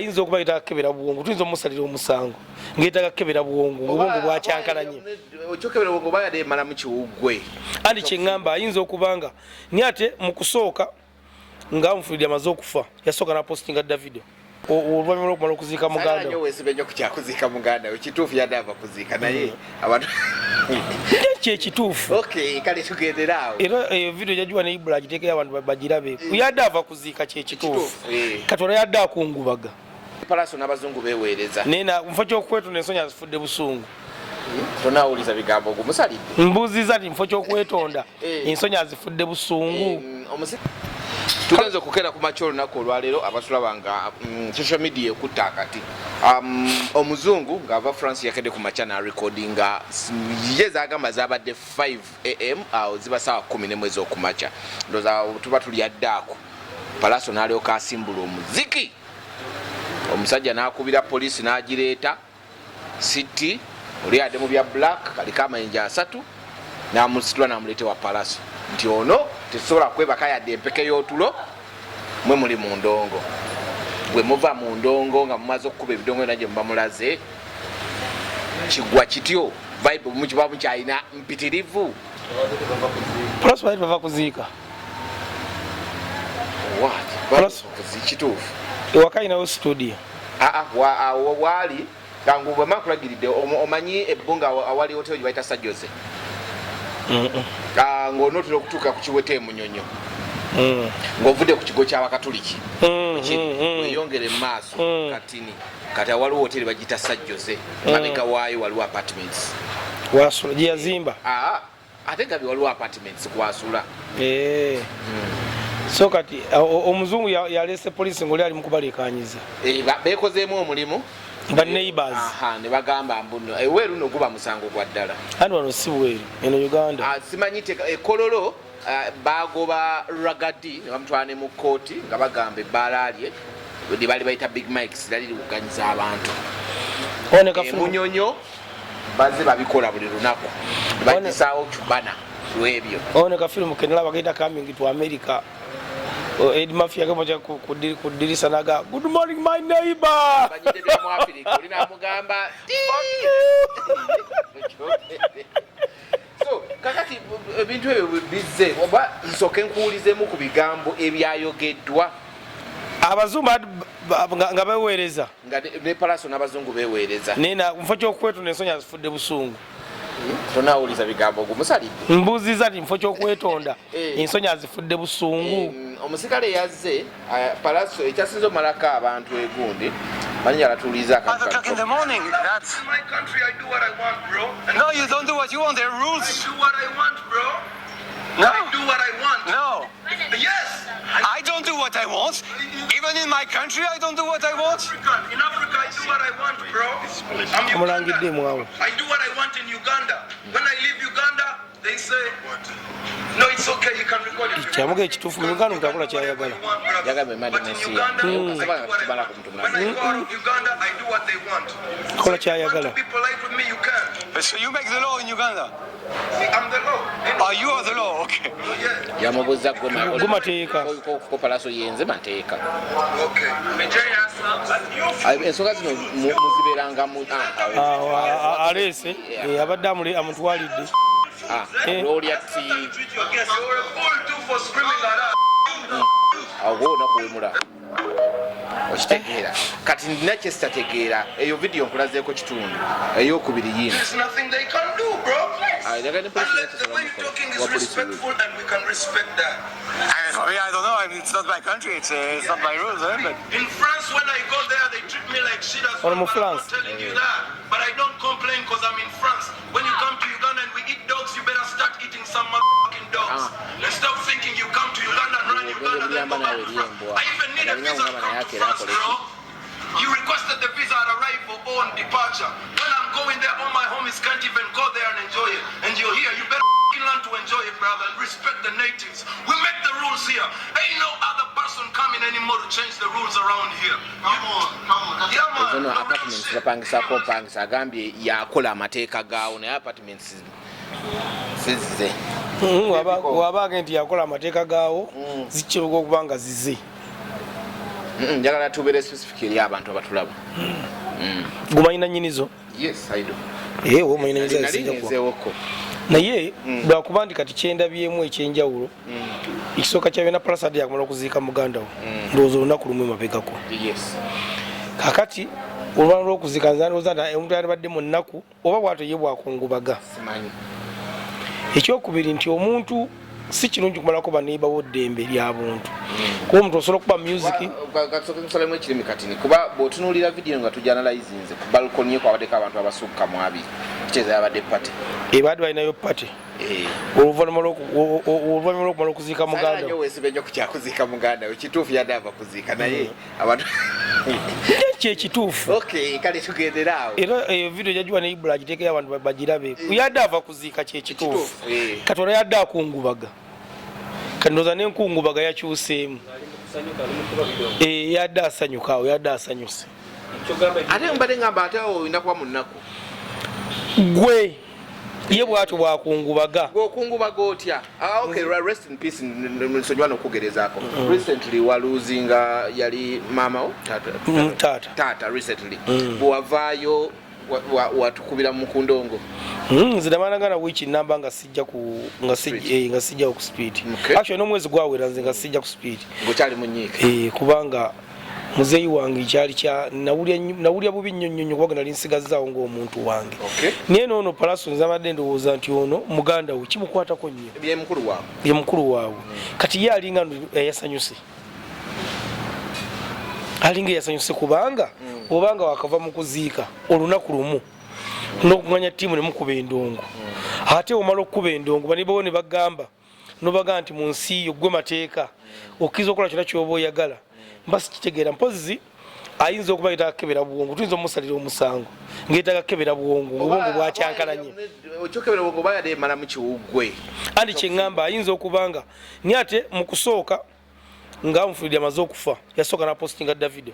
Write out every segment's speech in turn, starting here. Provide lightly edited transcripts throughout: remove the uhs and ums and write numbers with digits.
ayinza okuba Yetaga kebera buwongo tuyinza omusalira omusango ng'Yetaga kebera buwongo obwongo bwakyankalanye okyo buwongo bayade mala mu kiwugwe andi kyengamba ayinza okubanga ni ate mu kusooka nga Mufulidi amaze okufa yasooka na postinga Davido oluvannyuma lw'okumala okuziika muganda nyo wesibe nnyo ku kyakuziika muganda we kituufu yadde ava kuziika naye abantu kyekituufu kale tugendera awo era video jajuwa ne Ibula agiteekera abantu bagirabe yadde ava kuziika kyekituufu Katonda yadde akungubaga Pallaso n'abazungu beeweereza naye mufo ky'okwetonda ensonyi azifudde busungu tonaawuliza bigambo ogumusalidde mbuuziza nti mufo ky'okwetonda ensonyi azifudde busungu tugenze okukera ku makya olunaku olwaleero abatulaba nga social media ekutta akati omuzungu ng'ava France yakedde ku makya n'arecordinga ye zagamba zabadde 5 am awo ziba saawa 11 ez'okumakya ndowooza tuba tuli addaako Pallaso n'alyoka asimbula omuziki omusajja n'akubira poliisi n'agireeta city oli adde mu bya black kaliko amayinja 3 n'amusitula n'amuleetewa Pallaso nti ono tesobola kwebaka yadde empeke y'otulo mwe muli mu ndongo bwe muva mu ndongo nga mumaze okukuba ebidongo byonna gye muba mulaze kigwa kityo vibe mukiba mukyalina mpitirivu Pallaso bali bava kuziika kituufu ewaka ayinawo studio waali kangu bwe makulagiridde omanyi ebbunga awali hoteli gye bayita Sajjoze ng'onootera okutuuka ku kiwete emunyonyo ng'ovudde ku kigo ky'Abakatuliki weyongere mu maaso katini kati waliwo hoteli bagiyita Sajjoze mabega waayo waliwo apartments wasula gye yazimba ate gabi waliwo apartments kwasula so kati omuzungu yalese poliisi ng'oli ali mu kubaleekaanyiza beekozeemu omulimu ba neighbors ne bagamba mbuno eweeru no guba musango gwa ddala andi wano si bweru eno Uganda simanyi ekololo bagoba ragadi ne bamutwala ne mu kooti nga bagamba ebbalaalye lye bali bayita big mics lali liwuganyiza abantu munyonyo bazze babikola buli lunaku bagisaawo cubana lwebyo one kafirimu kenala bagenda coming to America Eddie Murphy akamoja kudirisa naga good morning my neighbor banyide bya mu Africa olina mugamba so kakati ebintu ebyo bizze oba nsoke nkuwulizemu ku bigambo ebyayogeddwa abazungu nga beweereza nga ne Pallaso n'abazungu beeweereza nena mufo ky'okwetonda ensonyi azifudde busungu tonaawuliza bigambo ogumusalidde mbuuziza nti mufo ky'okwetonda ensonyi azifudde busungu omusikale yazze Pallaso ekyasinza omalako abantu egundi manya alatuuliza No, you don't do what you want. There are rules. I do what I want, bro. No. I do what I want. No. Yes. I don't do what I want. Even in my country, I don't do what I want. In Africa, I do what I want, bro. I'm Uganda. I do what I want in Uganda. When I leave Uganda, they say, no, it's okay, you can record it. kyamuga ekituufu mu Uganda mutakola kyayagala But in Uganda, when I go out of Uganda, I do what they want. kola So if you want kyayagala to be polite with me, you can. So you make the law in Uganda? See, I'm the law. Oh, you are the law, okay. Yeah. yamubuuza gumateeka ko Pallaso yenze mateeka Okay. ensonga zino muzibeeranga mu aleese abadde amutwalidde olya ti You're a fool too for screaming like that. awo olunaku wemula okitegeera kati nina kyesitategeera eyo vidiyo nkulazeeko kitundu eyokubiri yino There's nothing they can do, bro. yaga ne Unless the way you're talking is respectful, and we can respect that. I don't know. I mean, it's not my country. It's not my rules, but In France, when I go there, they treat me like shit as well. Or But I'm France. not telling you that. But I don't complain because I'm in France. When you come to Uganda and we eat dogs, you better start eating some motherfucking dogs. And stop thinking you come to Uganda and run Uganda, then go back to France. I even need a visa to come to France, bro. You requested the visa on arrival or on departure. When I'm going there, all my homies can't even go there and enjoy it. And you're here, you better learn to enjoy it, brother, and respect the natives. We make the rules here. Ain't no other person coming anymore to change the rules around here. Come on. Yeah, man. zono No apartments shit. bapangisako opangisa agambye yakola amateeka gaawo naye apartments zize waba agenti yakola amateeka gaawo zikiruka okuba nga zize njagala tubeere specific eri abantu abatulaba. Gumanyina nyinizo? Yes, I do. Omanyina nyinizo naye lwakuba ndi kati kyendabyemu ekyenjawulo ekisooka kyabena Pallaso yakumala okuziika muganda we ndowooza olunaku lumu emabegako. Kakati oluvannyuma lw'okuziika ndowooza omuntu yandibadde mu nnaku oba bw'atyo ye bwakungubaga. Ekyokubiri nti omuntu si kirungi kumalako baneighbour ddembe lya buntu kuba omuntu osobola okuba music gasokemusalemu ekirimi katini kuba bw'otunuulira vidiyo nga tujanalizinze ku balkoni ye kwabaddeko abantu abasukka mu abiri kitegeeza yabadde pate ebadde balinayo pate oluvannyuma lw'okumala okuziika muganda nyo weesibe nnyo ku kyakuziika muganda we kituufu yadde ava kuziika naye abantu kyekituufu kale tugendera awo era vidiyo jagiwa ne Ibula agiteekera abantu bagirabe yadde ava kuziika kyekituufu katonda yadde akungubaga kandoza n'enkungubaga yakyuseemu yadde asanyuka awo yadde asanyuse ate mbadde ngamba ate oyina kuba mu nnaku gwe ye bwatyo bwakungubaga ng'okungubaga otya rest in peace nsonyiwa n'okugerezaako recently waluzinga yali maamawo taata recently bwewavaayo watukubira mu kundongo nze namanagana wiiki namba nga sijja ku speed actually n'omwezi gwawera nze nga sijja ku speed ng'okyali mu nyiike kubanga muzeeyi wange kyali nawulya bubi nnyo kubanga nali nsigazaawo ng'omuntu wange naye noono Pallaso nze abadde ndowooza nti ono muganda we kimukwatako nnyo ye mukulu waabwe kati ye alinga yasanyuse kubanga obanga wakava mu kuziika olunaku lumu n'okuganya ttiimu ne mukuba endongo ate omala okukuba endongo banibawo ne bagamba nobagamba nti mu nsi yo gwe mateeka okkiriza okukola kyonna kyoba oyagala mbasi kitegeera mpozi ayinza okuba yetaaga kukebera buwongo tuyinza omusalira omusango ng'etaaga kukebera buwongo obwongo bwakyankalanye andi kyeŋŋamba ayinza okubanga naye ate mu kusooka nga Muffu amaze okufa yasooka n'apostinga Davido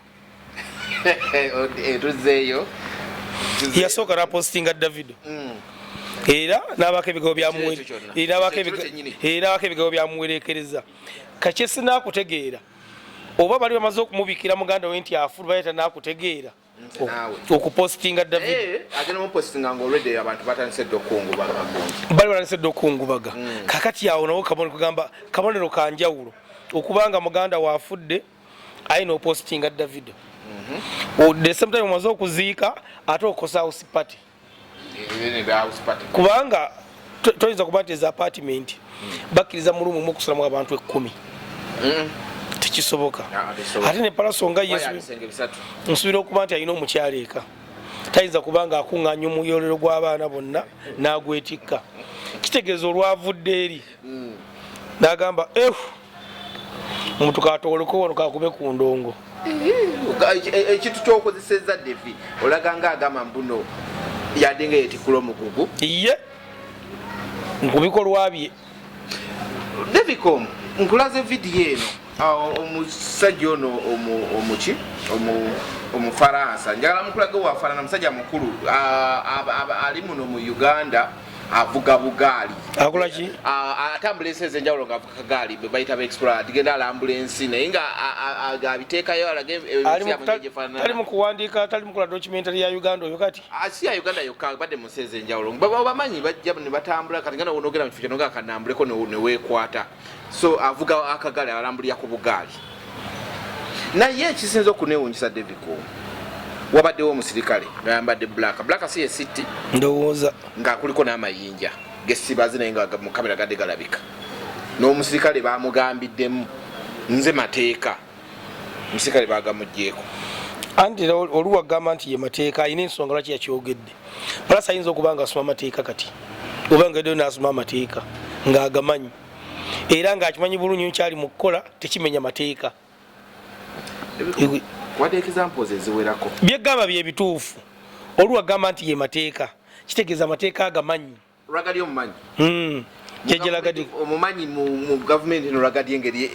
yasooka n'apostinga Davido era n'abaako ebigambo byamuwerekereza kakyesi n'akutegeera oba bali bamaze okumubikira muganda we nti afulu bayita n'akutegeera okupostinga Davido bali batandise okungubaga kakati awo nawo kabonero kanjawulo okubanga muganda waafudde ayina opostinga Davido the same time omaze okuziika ate okosa house party kubanga toyinza kuba nti eza apartment bakkiriza mu lumu okusulamu abantu 10 tekisoboka ate ne Pallaso nga Yesu nsuubira okuba nti alina omukyala eka tayinza kubanga akuŋŋaanya omuyolero gw'abaana bonna n'agwetikka kitegeeza olwavudde eri n'agamba omuntu katowoleko wano kakube ku ndongo ekintu kyokozeseza Devi olaga nga agamba mbuno yadde nga yetikula omugugu ye nkubikolwa bye Devicom nkulaze vidiyo eno omusajja ono omufaransa njagala mukulage wafaanana musajja mukulu ali muno mu Uganda avuga bugaali akola ki atambula ensi ez'enjawulo ng'avuga kagaali be bayita ba-explorer atigenda alambula ensi naye nga abiteekayo alage tali mu kuwandiika tali mu kola documentary ya Uganda oyo kati si ya Uganda yokka badde mu nsi ez'enjawulo bamanyi bajja ne batambula kati nga nogera mu kifo kino nga akanambuleko ne weekwata so avuga akagaali alambulira ku bugaali naye ekisinza okuneewuunyisa Devicom wabaddewo omusirikale ngayambadde black si yesiti ndowooza nga kuliko n'amayinja gesibazi naye nga mu kamera gadde galabika n'omusirikale bamugambiddemu nze mateeka omusirikale bagamugyeko anti oluwagamba nti ye mateeka alina ensonga lwaki yakyogedde Pallaso ayinza okuba nga asoma amateeka kati obanga eddeyo n'asoma amateeka ng'agamanyi era ng'akimanyi bulungi kyali mu kukola tekimenya mateeka wadde examples eziwerako byegamba byebituufu oluwagamba nti ye mateeka kitegeeza amateeka agamanyi lwagadi omumanyi jejjelagadi omumanyi mu gavumenti eno lwagadi engeri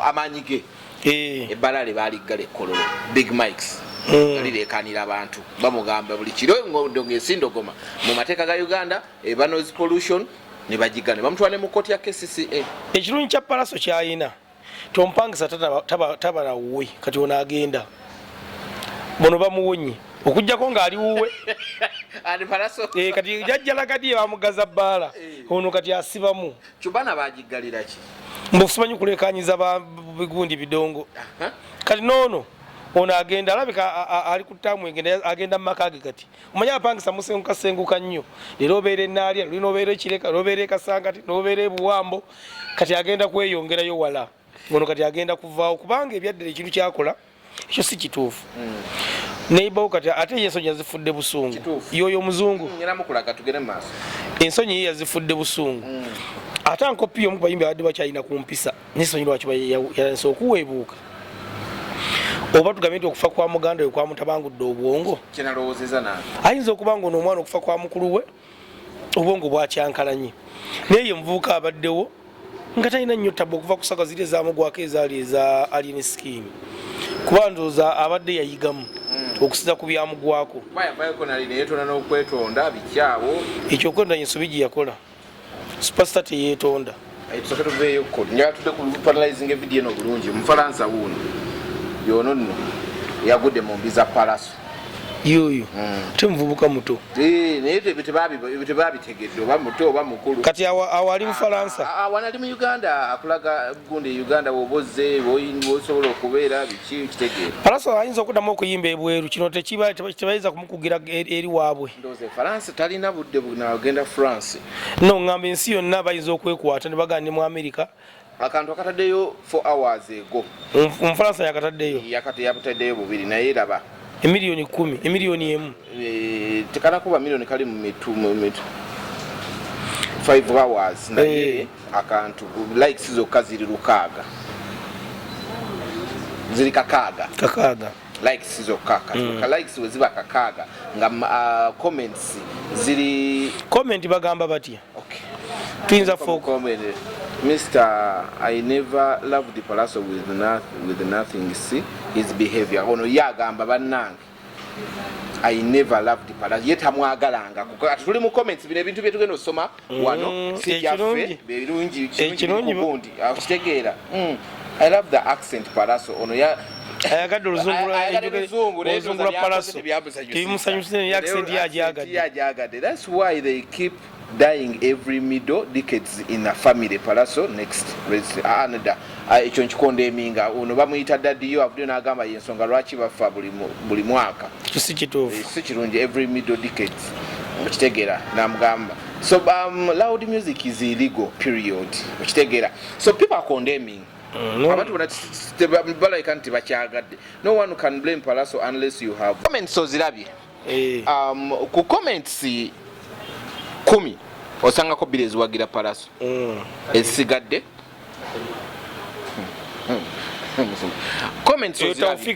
amaanyi ge ebbala lye baaliggala ekkololo big mics lireekanira abantu bamugamba buli kiro ng'esindogoma mu mateeka ga Uganda eba noise pollution ne bagigana bamutwala mu kkooti ya KCCA. Ekirungi kya Pallaso kyayina tompangisa tabala wuwe kati ono agenda bono bamuwonye okujjako ng'ali wuwe kati jajjalagadi bamugaza bbaala ono kati asibamu Chubana bagigalira ki mbusimanyi kulekanyiza bigundi bidongo kati noono ono agenda alabika ali ku ttaamu agenda mu maka ge kati omanya apangisa musengukasenguka nnyo leero obeera enaalya lulina obeera ekireka lwobeera ekasangati n'obeera ebuwambo kati agenda kweyongerayo wala ono kati agenda kuvaawo kubanga ebyaddala ekintu kyakola ekyo si kituufu neibawo kati ate ye ensonyi yazifudde busungu yoyo omuzungu ensonyi ye yazifudde busungu ate ankopi y'omu ku bayimbi abadde bakyalina ku mpisa n'ensonyi lwaki yalanse okuweebuuka oba tugambe nti okufa kwa muganda we kwamutabangudde obwongo ayinza okuba nga ono omwana okufa kwa mukulu we obwongo bwakyankalanye naye ye muvubuka abaddewo nga talina nnyo tabba okuva ku saka ziri ezamugwako ezaali eza alien scheme kuba ndowooza abadde yayigamu okusiza ku byamugwako ekyokwenda ensobi gye yakola supasita teyeetonda yono nno yagudde mu mbiza Pallaso yoyo temuvubuka muto naye tebabitegedde oba muto oba mukulu kati awo ali mu Falansa wana ali mu Uganda akulaga gundi Uganda woboze wosobola okubeera biki kitegeera Pallaso ayinza okuddamu okuyimba ebweru kino tebayinza kumukugira eri waabwe ndoze Falansa talina budde bunagenda France no ngamba ensi yonna bayinza okwekwata ne bagandi mu America akantu akataddeyo 4 hours ago Omufalansa yakataddeyo yapataddeyo bubiri naye raba emiliyoni 10 emiliyoni emu tekanakuba miliyoni kali mu mitu 5 hours naye akantu likes zokka ziri lukaaga ziri kakaaga likes zokka likes we ziba kakaaga nga comments ziri comment bagamba batya okay tuyinza comment Mr. I never loved the Pallaso with nothing. See his behavior. Ono yagamba bannange. I never loved the Pallaso. Yet amwagalanga. Tuli mu comments bine bintu bye tugenda osoma wano si yaffe birungi ekirungi akutegeera. I love the accent Pallaso. Ono ya ayagadde oluzungu lwa Pallaso. Timusanyusire ni accent yajagadde. That's why they keep dying every middle decades in a family. Pallaso next another ekyo nkikonde eminga ono bamuyita daddiyo avudde n'agamba yensonga lwaki bafa buli mwaka si kituufu si kirungi every middle decades okitegeera namugamba so loud music is illegal period okitegeera so people are condemning abantu balayika nti bakyagadde no one can blame Pallaso unless you have comments ozirabye ku comments 10 osangako bbiri eziwagira Pallaso ezisigadde comments ozirabye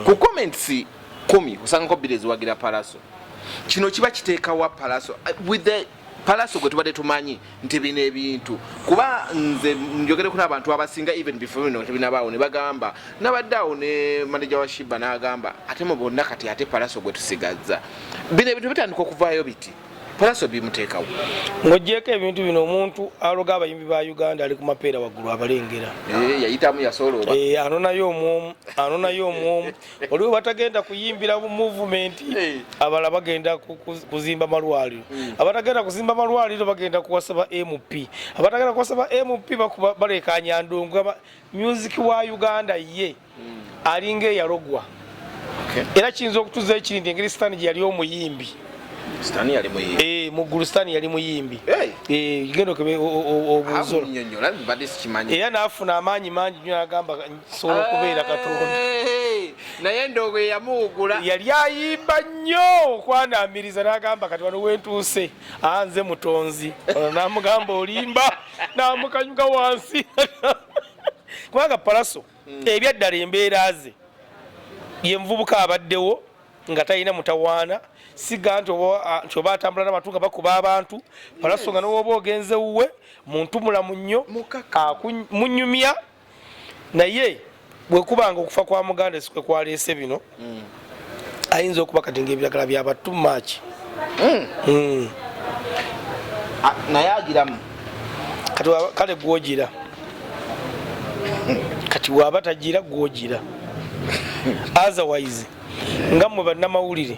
ku comments 10 osangako bbiri eziwagira Pallaso kino kiba kiteekawa Pallaso with the Pallaso gwe tubadde tumanyi nti bino ebintu kuba nze njogereko n'abantu abasinga even before bino tebinabaawo ne bagamba nabadde awo ne manager wa Shiba n'agamba ate mu bonna kati ate Pallaso gwe tusigazza bino ebintu bitandika okuvaayo biti Pallaso bimuteekawo ng'oggyeko ebintu bino omuntu aloga abayimbi ba Uganda ali ku mapeera waggulu abalengera yayitamu yasolooba anonayo omwomu oliwo batagenda kuyimbira mu movement abala bagenda kuzimba malwaliro abatagenda kuzimba malwaliro bagenda kuwasaba MP abatagenda kuwasaba MP bakuba balekanya ndongo music wa Uganda ye alinga eyalogwa era kiyinza okutuza ekirindi engeri Stan gye yali omuyimbi Stani yali muyimbi muggulu Stani yali muyimbi gendo kebe obuzo nyonyola mbadde sikimanyi era n'afuna amaanyi mangi nnyo agamba nsobola okubeera Katonda naye ndogo yamuwugula yali ayimba nnyo okwanamiriza n'agamba kati wano wentuuse anze mutonzi n'amugamba olimba n'amukanyuka wansi kubanga Pallaso ebyaddala embeera ze ye muvubuka abaddewo nga talina mutawaana siga nti oba atambula n'amatu nga bakuba abantu Pallaso nga n'oba ogenze wuwe muntu mulamu nnyo munyumya naye bwekubanga okufa kwa muganda sikwe kwaleese bino ayinza okuba kati ng'ebiragala byabatu maki naye agiramu kale gwogira kati waba tagira gwogira otherwise ngamwe bannamawulire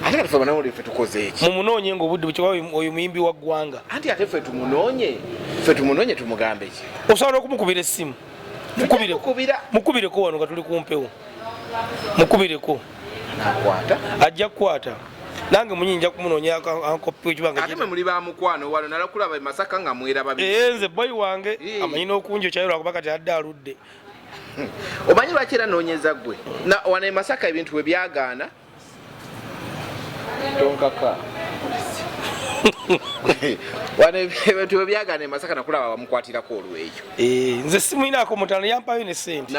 ate kati ffe bannamawulire ffe tukoze eki mumunoonye ng'obudde bukyoba oyo muyimbi wa ggwanga anti ate ffe tumunoonye tumugambe ki osobola okumukubira essimu mukubireko wano nga tuli kumpewo mukubireko nakwata ajja kukwata nange munyinja kumunoonya ankopi wekibanga ate mwe muli bamukwano wano nalakulaba Masaka nga mweraba nze boyi wange amanyi n'okunjo kyayolwa kuba kati adde aludde omanyi lwaki era noonyeza gwe wano Masaka ebintu we byagaana tonkaka wano ebintu we byagaana Masaka nakulaba bamukwatirako olweyo nze simuyinaako mutano yampayo ne sente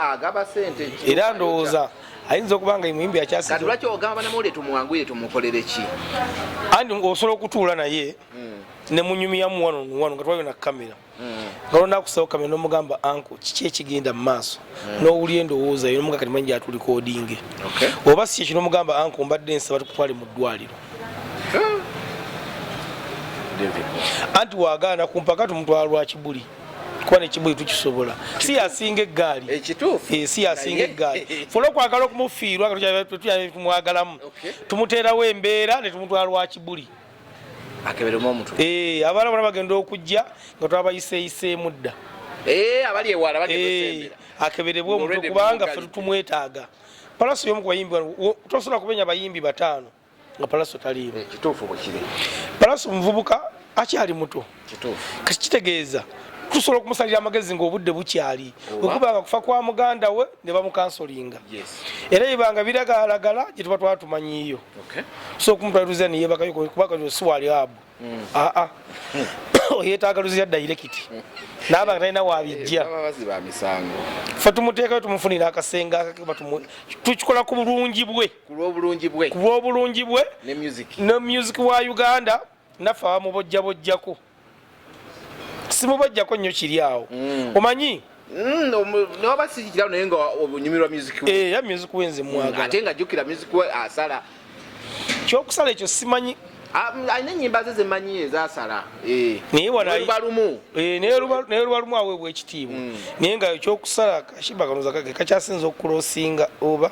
agaba sente era ndowooza ayinza okuba nga emuyimbi akyasi lwaki ogamba banamawulire tumuwangwire tumukolere ki andi osobola okutuula naye ne munyumyamu wano nga twalio na kamera nga lonakusao kamera n'omugamba anko kiki ekigenda mu maaso n'owulya endowooza yo n'omugamba kati manyi gyatulikoodinge oba si ekyo n'omugamba anko mbadde nsaba tukutwale mu ddwaliro anti wagaana ku mpaka tumutwala lwa kibuli kuba nekibuli tukisobola si yasinga eggaali ekituufu si yasinga eggaali funa okwagala okumufiirwa nga tumwagalamu tumuteerawo embeera ne tumutwala lwa kibuli akeberemu omutwe abaana bona bagenda okujja nga twabayiseeyiseemu dda abali ewala bagenda akeberebwa omutwe kubanga ffe tumwetaaga Pallaso y'omu ku bayimbi tosobola kumenya bayimbi bataano nga Pallaso taliimu kituufu bwe kiri Pallaso muvubuka akyali muto kituufu kitegeeza tusobola okumusalira amagezi ng'obudde bukyali okubanga kufa kwa muganda we ne bamukansolinga era ebanga biragaalagala gye tuba twatumanyiiyo so okumutwaliruza neyebakayo kubanga si wali abu oyetaaga luzira dayirekiti naaba talina wabijja ffe tumuteekayo tumufunira akasenga tukikola ku bulungi bwe ku lw'obulungi bwe ne music wa Uganda naffe abamubojjabojjako simubajjako nnyo kiri awo omanyi noba sikirawo naye nga obunyumirwa music ya music wenze mwagala ate nga jjukira music we asala kyokusala ekyo simanyi alina ennyimba ze zemanyi ezasala naye lubalumu aweebwa ekitiibwa naye nga ekyokusala kashiba kanoza kage kakyasinza okulosinga oba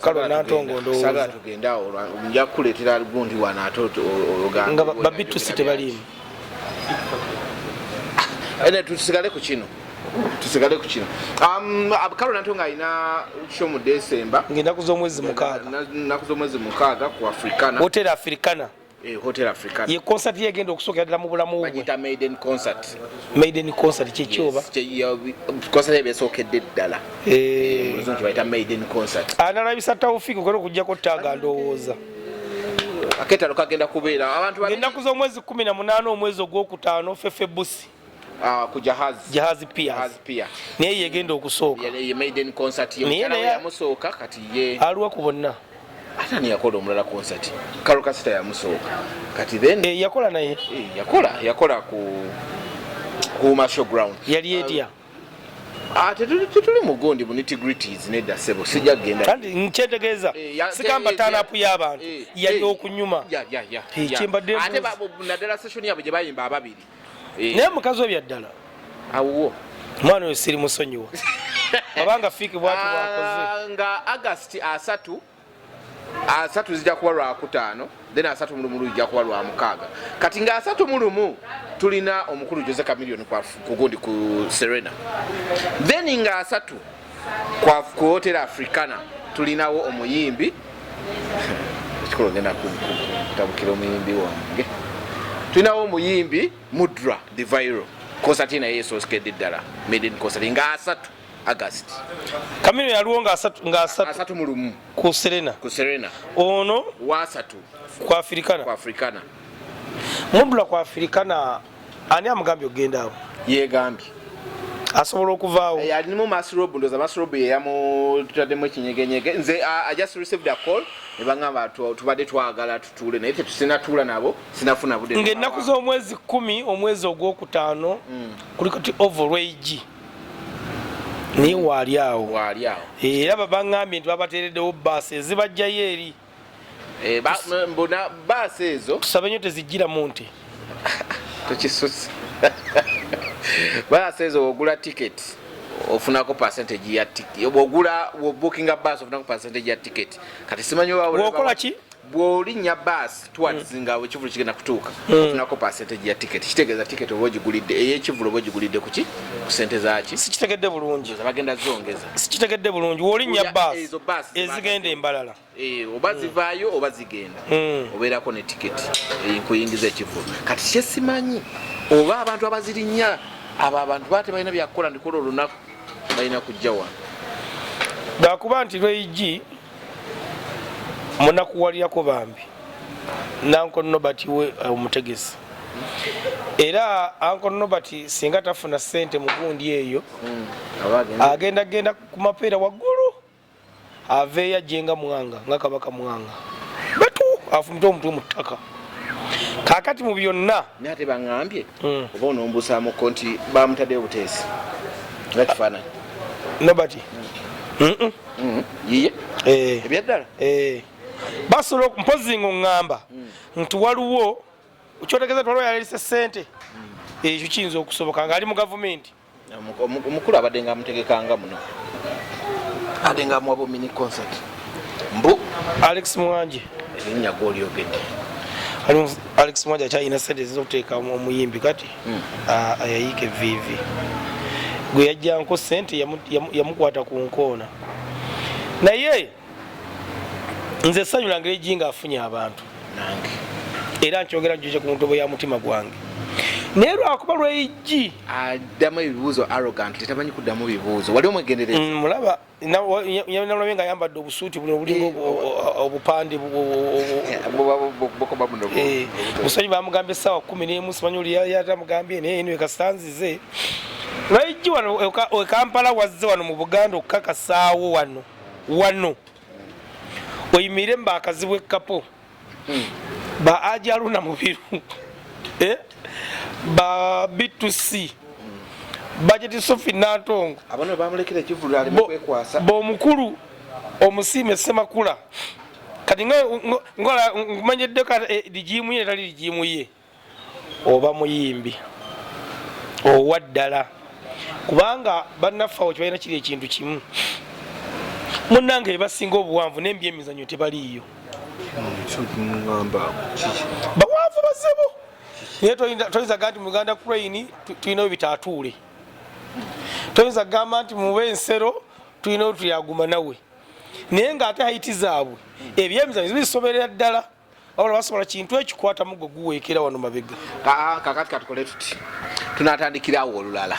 kalo nantongo ndowooza tugendaawo nja kukuleetera gundi wano ate nga babitusi tebaliimu tusigale ku kino kalo nantongo alina kyo mu Desemba ng'ennaku z'omwezi 6 ku Africana hotel Africana Hotel Africana ye concert yegenda okusookera ddala mu bulamu bwe bagiyita maiden concert kyekyoba concert ebesookedde ddala muluzungu bayita maiden concert analabisa Tawfik okwera okugjako ttaaga ndowooza aketalo kagenda kubeera abantu ng'ennaku z'omwezi 18 omwezi ogwokutaano Fefebusi ku Jahazi Pier naye yegenda okusooka ye maiden concert yamusooka kati ye aliwa ku bonna ate ani yakola omulala concert Kalo Kasita yamusooka kati then yakola naye yakola ku Marshall Ground yali etya tetuli mugondi bu nitty-gritties nedda sebo sijja kgenda kandi nkyetegeeza sigamba tanapu y'abantu yali okunyuma kyembadde ate naddala session yabwe gye bayimba ababiri naye mukazi we byaddala awo omwana oyo siri musonyiwa abanga fiiki bwatu bwakoze nga August 3 zijja kuba lwakutaano then 31 zijja kuba lwamukaaga kati nga 31 tulina omukulu Jose Chameleone ku gundi ku Serena then nga 3 ku Hotel Africana tulinawo omuyimbi ekikolo genda kutabukira omuyimbi wange tulinawo omuyimbi Mudra the Viral concert naye esoosekedde ddala maiden concert nga 3 August Chameleone yaliwo nga 3 ku Serena ono wa 3 ku Africana Mudra ku Africana ani amugambye okugenda awo yegambye asobola okuvaawo alinimu masrobe ndoza masrobe yamututaddemu ekinyegenyege nze I just received a call ne bangamba tubadde twagala tutuule naye tetusinatuula nabo sinafuna budde ng'ennaku z'omwezi 10 omwezi ogwokutaano kuliko ti overage naye waali awo era babaŋŋambye nti babateereddewo baasi ezibajjayo eri mbona baasi ezo tusabe nnyo tezijjiramu nti Tukisusse. Basezo ogula ticket ofunako percentage ya ticket. Ogula booking a bus ofunako percentage ya ticket. Kati simanyi wokola ki? Bw'olinya bus towards nga ekivulu kigenda kutuuka ofunako percentage ya ticket. Kitegeeza ticket oba ogigulidde ey'ekivulu oba ogigulidde ku ki? Ku ssente zaaki? Sikitegedde bulungi. Bagenda zongeza. Sikitegedde bulungi. W'olinnya bus ezigenda embalala. Oba zivaayo oba zigenda. Obeerako ne ticket ey'okuyingiza ekivulu. Kati kye simanyi oba abantu abazirinnya abo abantu baate balina byakukola ndikola olunaku balina kujja wano. Lwakuba nti lweyigi munakuwalirako bambi Uncle Nobert we omutegesi era Uncle Nobert singa tafuna ssente mu gundi eyo agenda ku mapeera waggulu aveeyo ajenga mwanga nga kabaka mwanga batu afumita omutwe mu ttaka kakati mu byonna nate baŋŋambye oba onombuusaamu konti bamutaddeyo buteesi nga kifaananyi Nobert yiye ebyaddala basobola mpozi ng'oŋŋamba nti waliwo kyotegeeza twaliwo yalese ssente ekyo kiyinza okusoboka ng'ali mu gavumenti omukulu abadde nga amutegekanga muno adde nga amuwa mini concert mbu Alex Mwanje erinnya gw'olyogedde Alex Mwanje akyalina ssente z'okuteeka omuyimbi kati yayiika evviivi gwe yajjanko ssente yamukwata ku nkoona naye nze ssanyu lange ejji nga afunye abantu nange era nkyogera njuje ku ntobo ya mutima gwange naye lwakuba lw'ejji addamu ebibuuzo arrogant tamanyi kuddamu bibuuzo wali omwegendereza mulaba nalabye nga ayambadde obusuuti buno obulinga obupande musonyi bamugambye essaawa 11 simanyi oli yatamugambye naye eno ekasanzize lw'ejji wano ekampala wazze wano mu Buganda okukakasaawo wano oyimire mbakazibu ekapo ba ajaluna mubiru ba B2C budget sofi natongo abano bamulekera ekivulu ali mukwekwasa bomukulu omusime semakula kati ngola ngumanyedde ka dijimu ye tali dijimu ye oba muyimbi owaddala kubanga bannafa okibalina kiri ekintu kimu munnange basinga obuwanvu n'embye emizanyo tebaliiyo bawanvu bazebo naye toyinza gamba nti mu Uganda Crane tulinayo bitatuule toyinza gamba nti mu bensero tulinayo tuyaguma nawe naye ng'ate haiti zaabwe ebyemizanyo bisoberera ddala wabula basobola kintu ekikwata muggo guweekera wano mabega kakati katukole tuti tunatandikirawo olulala